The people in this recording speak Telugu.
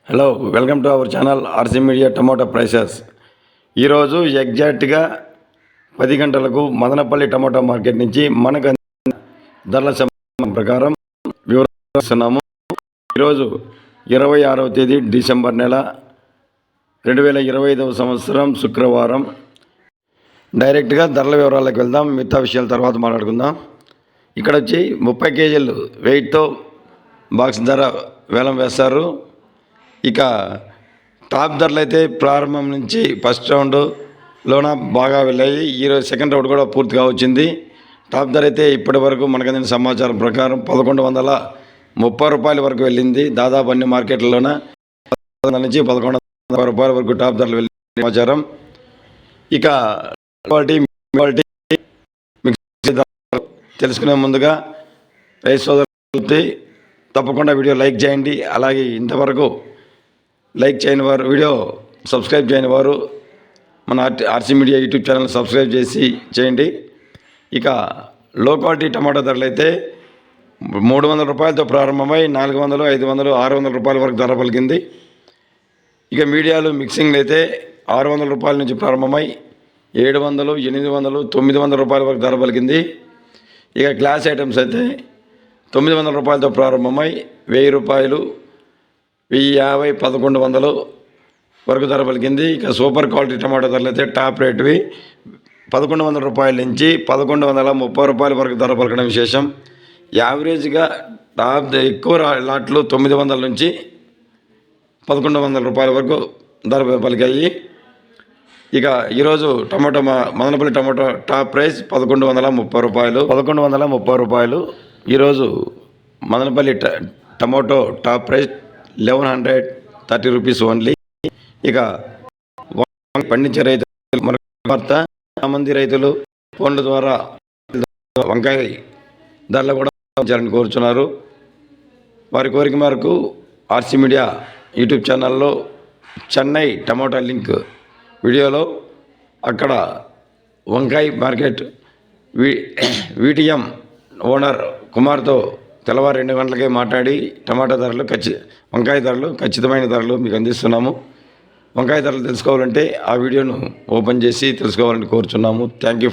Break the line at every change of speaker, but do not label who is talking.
Hello, welcome to our channel RC media tomato prices. ఈరోజు ఎగ్జాక్ట్గా 10 గంటలకు మదనపల్లి టమోటా మార్కెట్ నుంచి మనకు ధరల సమాచారం ప్రకారం వివరిస్తున్నాము. ఈరోజు 26వ తేదీ డిసెంబర్ నెల 2025వ సంవత్సరం శుక్రవారం. డైరెక్ట్గా ధరల వివరాలకు వెళ్దాం, మిగతా విషయాల తర్వాత మాట్లాడుకుందాం. ఇక్కడ వచ్చి 30 కేజీలు వెయిట్తో బాక్స్ ధర వేలం వేస్తారు. ఇక టాప్ ధరలు అయితే ప్రారంభం నుంచి ఫస్ట్ రౌండ్లోన బాగా వెళ్ళాయి. ఈరోజు సెకండ్ రౌండ్ కూడా పూర్తిగా వచ్చింది. టాప్ ధర అయితే ఇప్పటి వరకు మనకు అందిన సమాచారం ప్రకారం 1130 రూపాయల వరకు వెళ్ళింది. దాదాపు అన్ని మార్కెట్లలోన నుంచి 1100 రూపాయల వరకు టాప్ ధరలు వెళ్ళిన సమాచారం. ఇక క్వాలిటీ తెలుసుకునే ముందుగా రైతు సోదరులు తప్పకుండా వీడియో లైక్ చేయండి. అలాగే ఇంతవరకు లైక్ చేయని వారు, వీడియో సబ్స్క్రైబ్ చేయని వారు మన RC media YouTube channel subscribe చేయండి. ఇక లో క్వాలిటీ టమాటా ధరలు అయితే 300 రూపాయలతో ప్రారంభమై 400, 500, 600 రూపాయల వరకు ధర పలికింది. ఇక మీడియాలు మిక్సింగ్లు అయితే 600 రూపాయల నుంచి ప్రారంభమై 700, 800, 900 రూపాయల వరకు ధర పలికింది. ఇక గ్లాస్ ఐటమ్స్ అయితే 900 రూపాయలతో ప్రారంభమై 1000 రూపాయలు, 1050, 1100 వరకు ధర పలికింది. ఇక సూపర్ క్వాలిటీ టమాటా ధరలు అయితే టాప్ రేటువి 1100 రూపాయల నుంచి 1130 రూపాయల వరకు ధర పలకడం విశేషం. యావరేజ్గా టాప్ ఎక్కువ లాట్లు 900 నుంచి 1100 రూపాయల వరకు ధర పలికాయి. ఇక ఈరోజు మదనపల్లి టమాటో టాప్ ప్రైస్ 1130 రూపాయలు. 1130 రూపాయలు ఈరోజు Madanapalle tomato top price 1130 rupees only. ఇక పండించే రైతులు వార్త, చాలామంది రైతులు ఫోన్ల ద్వారా వంకాయ ధరలు కూడా పెంచాలని కోరుచున్నారు. వారి కోరిక మేరకు ఆర్సీ మీడియా యూట్యూబ్ ఛానల్లో చెన్నై టమాటా లింక్ వీడియోలో అక్కడ వంకాయ మార్కెట్ వీటిఎం ఓనర్ కుమార్తో తెల్లవారు 2 గంటలకే మాట్లాడి టమాటా ధరలు వంకాయ ధరలు ఖచ్చితమైన ధరలు మీకు అందిస్తున్నాము. వంకాయ ధరలు తెలుసుకోవాలంటే ఆ వీడియోను ఓపెన్ చేసి తెలుసుకోవాలని కోరుచున్నాము. Thank you.